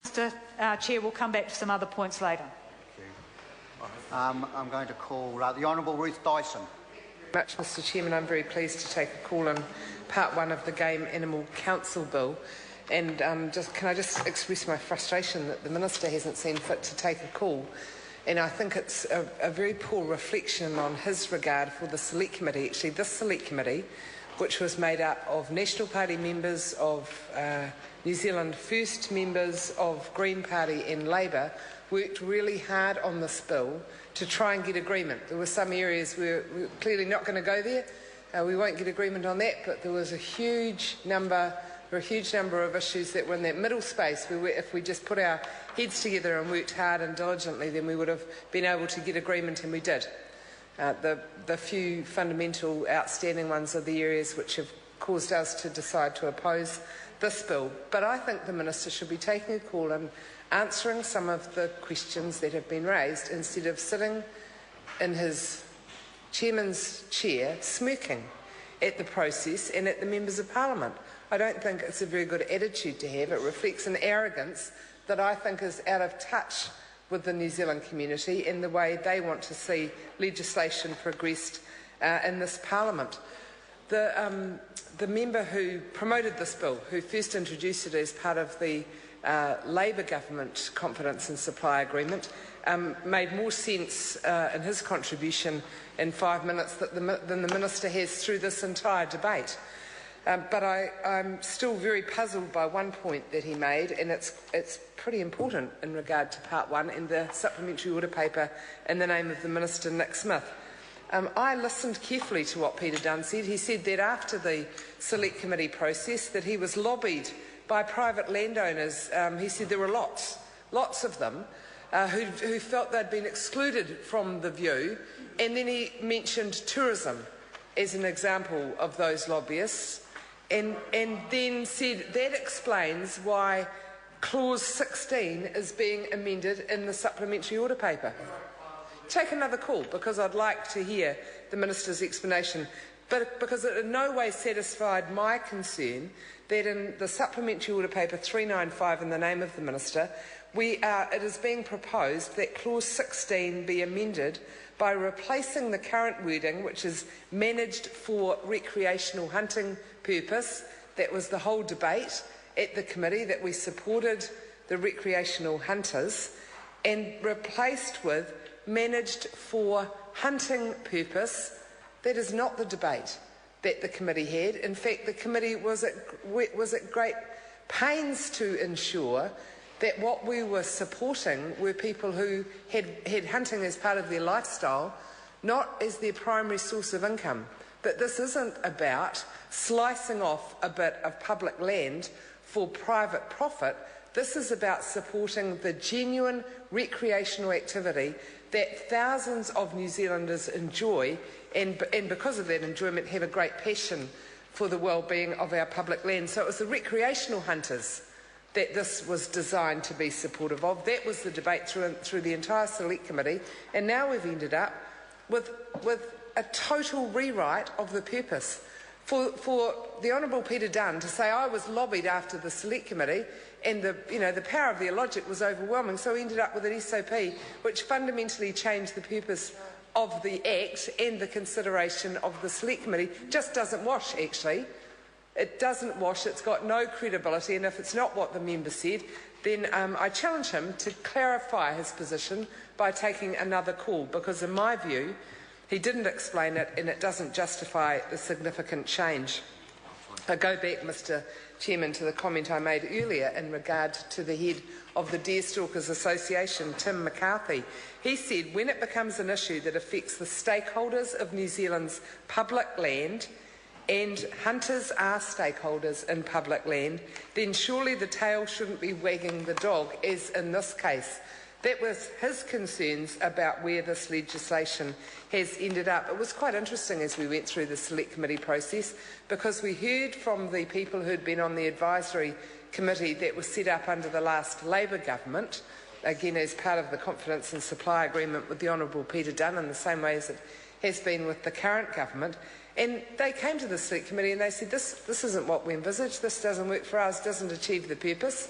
Mr. Chair, we'll come back to some other points later. I'm going to call the Honourable Ruth Dyson. Much, Mr. Chairman. I'm very pleased to take a call on Part 1 of the Game Animal Council Bill. And can I just express my frustration that the Minister hasn't seen fit to take a call. And I think it's a very poor reflection on his regard for the Select Committee. Actually, this Select Committee, which was made up of National Party members, of New Zealand First members, of Green Party and Labour, worked really hard on this bill to try and get agreement. There were some areas where we're clearly not going to go there. We won't get agreement on that, but there was a huge number of issues that were in that middle space where if we just put our heads together and worked hard and diligently, then we would have been able to get agreement, and we did. The few fundamental outstanding ones are the areas which have caused us to decide to oppose this bill. But I think the Minister should be taking a call and answering some of the questions that have been raised instead of sitting in his chairman's chair smirking at the process and at the members of Parliament. I don't think it's a very good attitude to have. It reflects an arrogance that I think is out of touch with the New Zealand community and the way they want to see legislation progressed in this Parliament. The member who promoted this bill, who first introduced it as part of the Labour government confidence and supply agreement, made more sense in his contribution in 5 minutes than the Minister has through this entire debate. But I'm still very puzzled by one point that he made, and it's pretty important in regard to Part 1 and the supplementary order paper in the name of the Minister, Nick Smith. I listened carefully to what Peter Dunn said. He said that after the Select Committee process that he was lobbied by private landowners. He said there were lots of them, who felt they'd been excluded from the view, and then he mentioned tourism as an example of those lobbyists, and then said that explains why Clause 16 is being amended in the supplementary order paper. Take another call, because I'd like to hear the Minister's explanation, but because it in no way satisfied my concern that in the supplementary order paper 395 in the name of the Minister, it is being proposed that Clause 16 be amended by replacing the current wording, which is managed for recreational hunting purpose. That was the whole debate at the committee, that we supported the recreational hunters, and replaced with managed for hunting purpose. That is not the debate that the committee had. In fact, the committee was at great pains to ensure that what we were supporting were people who had hunting as part of their lifestyle, not as their primary source of income. That this isn't about slicing off a bit of public land for private profit. This is about supporting the genuine recreational activity that thousands of New Zealanders enjoy, and because of that enjoyment have a great passion for the well-being of our public land. So it was the recreational hunters that this was designed to be supportive of. That was the debate through the entire Select Committee, and now we've ended up with a total rewrite of the purpose. For the Honourable Peter Dunn to say, I was lobbied after the Select Committee, and the power of their logic was overwhelming, so we ended up with an SOP which fundamentally changed the purpose of the Act and the consideration of the Select Committee. Just doesn't wash, actually. It doesn't wash, it's got no credibility, and if it's not what the member said, then I challenge him to clarify his position by taking another call, because in my view, he didn't explain it and it doesn't justify the significant change. I go back, Mr. Chairman, to the comment I made earlier in regard to the head of the Deerstalkers Association, Tim McCarthy. He said, when it becomes an issue that affects the stakeholders of New Zealand's public land, and hunters are stakeholders in public land, then surely the tail shouldn't be wagging the dog, as in this case. That was his concerns about where this legislation has ended up. It was quite interesting as we went through the Select Committee process, because we heard from the people who'd been on the advisory committee that was set up under the last Labour government, again as part of the confidence and supply agreement with the Honourable Peter Dunn, in the same way as it has been with the current government. And they came to the Select Committee and they said, this isn't what we envisaged, this doesn't work for us, doesn't achieve the purpose.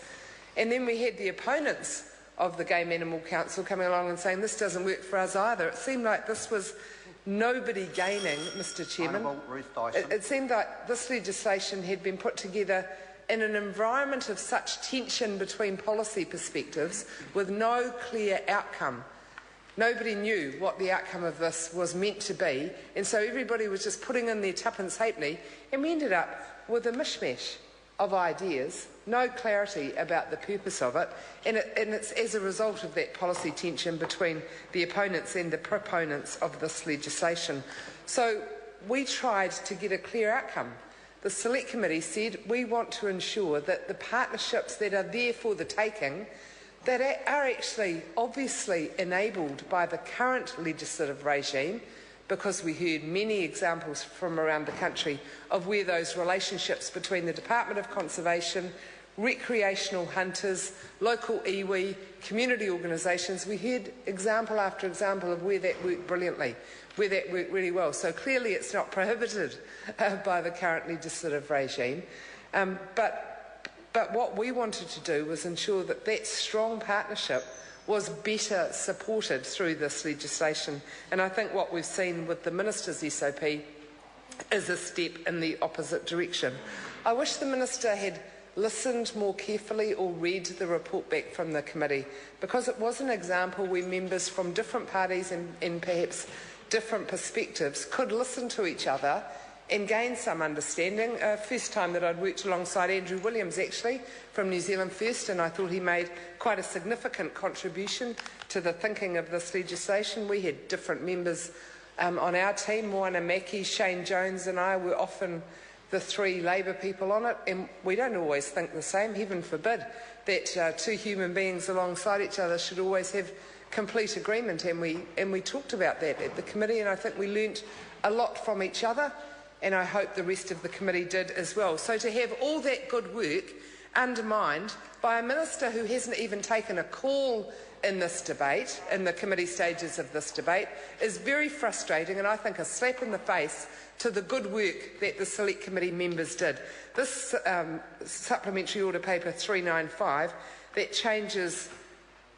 And then we had the opponents of the Game Animal Council coming along and saying this doesn't work for us either. It seemed like this was nobody gaining, Mr Chairman. It seemed like this legislation had been put together in an environment of such tension between policy perspectives with no clear outcome. Nobody knew what the outcome of this was meant to be, and so everybody was just putting in their tuppence halfpenny, and we ended up with a mishmash of ideas, no clarity about the purpose of it, and it's as a result of that policy tension between the opponents and the proponents of this legislation. So we tried to get a clear outcome. The Select Committee said we want to ensure that the partnerships that are there for the taking, that are actually obviously enabled by the current legislative regime, because we heard many examples from around the country of where those relationships between the Department of Conservation, recreational hunters, local iwi, community organisations, we heard example after example of where that worked brilliantly, where that worked really well. So clearly it's not prohibited by the current legislative regime. But what we wanted to do was ensure that that strong partnership was better supported through this legislation. And I think what we've seen with the Minister's SOP is a step in the opposite direction. I wish the Minister had listened more carefully or read the report back from the committee, because it was an example where members from different parties and perhaps different perspectives could listen to each other and gain some understanding. First time that I'd worked alongside Andrew Williams, actually, from New Zealand First, and I thought he made quite a significant contribution to the thinking of this legislation. We had different members on our team. Moana Mackie, Shane Jones and I were often the three Labour people on it, and we don't always think the same. Heaven forbid that two human beings alongside each other should always have complete agreement, and we talked about that at the committee, and I think we learnt a lot from each other, and I hope the rest of the committee did as well. So to have all that good work undermined by a minister who hasn't even taken a call in this debate, in the committee stages of this debate, is very frustrating, and I think a slap in the face to the good work that the Select Committee members did. This Supplementary Order Paper 395 that changes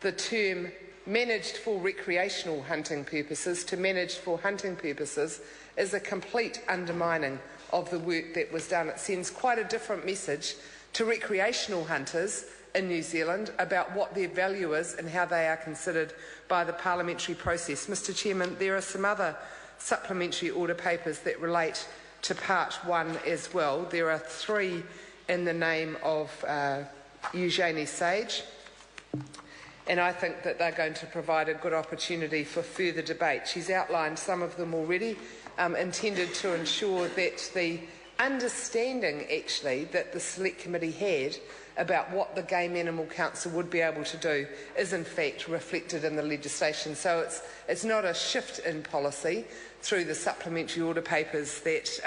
the term managed for recreational hunting purposes to managed for hunting purposes is a complete undermining of the work that was done. It sends quite a different message to recreational hunters in New Zealand about what their value is and how they are considered by the parliamentary process. Mr Chairman, there are some other supplementary order papers that relate to Part 1 as well. There are 3 in the name of Eugenie Sage, and I think that they're going to provide a good opportunity for further debate. She's outlined some of them already, intended to ensure that the understanding actually that the Select Committee had about what the Game Animal Council would be able to do is in fact reflected in the legislation. So it's not a shift in policy through the supplementary order papers that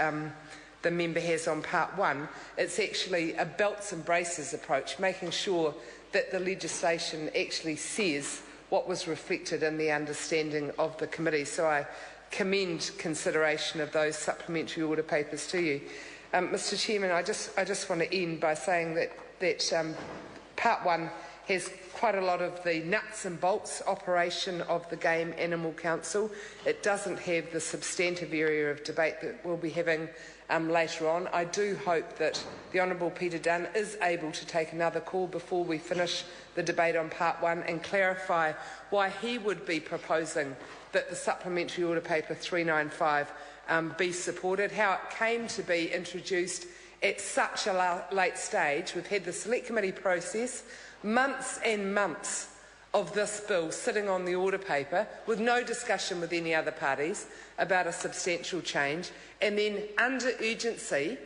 the member has on Part 1. It's actually a belts and braces approach, making sure that the legislation actually says what was reflected in the understanding of the committee. So I commend consideration of those supplementary order papers to you. Mr Chairman, I just want to end by saying that Part 1 has quite a lot of the nuts and bolts operation of the Game Animal Council. It doesn't have the substantive area of debate that we'll be having later on. I do hope that the Honourable Peter Dunn is able to take another call before we finish the debate on Part 1 and clarify why he would be proposing that the Supplementary Order Paper 395 be supported, how it came to be introduced at such a late stage. We've had the Select Committee process, months and months of this bill sitting on the order paper with no discussion with any other parties about a substantial change, and then under urgency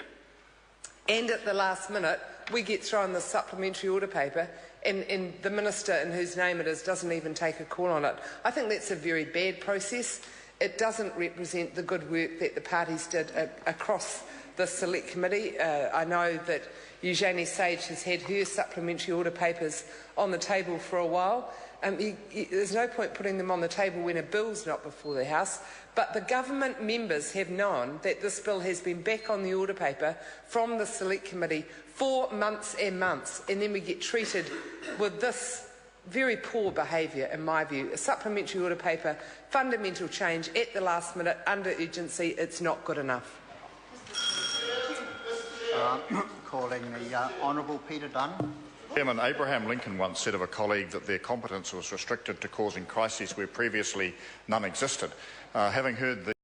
and at the last minute we get thrown the supplementary order paper and the Minister, in whose name it is, doesn't even take a call on it. I think that's a very bad process. It doesn't represent the good work that the parties did across the Select Committee. I know that Eugenie Sage has had her supplementary order papers on the table for a while. There's no point putting them on the table when a bill's not before the House, but the government members have known that this bill has been back on the order paper from the Select Committee for months and months, and then we get treated with this very poor behaviour, in my view. A supplementary order paper, fundamental change at the last minute, under urgency. It's not good enough. Calling the Honourable Peter Dunn. Chairman, Abraham Lincoln once said of a colleague that their competence was restricted to causing crises where previously none existed. Having heard the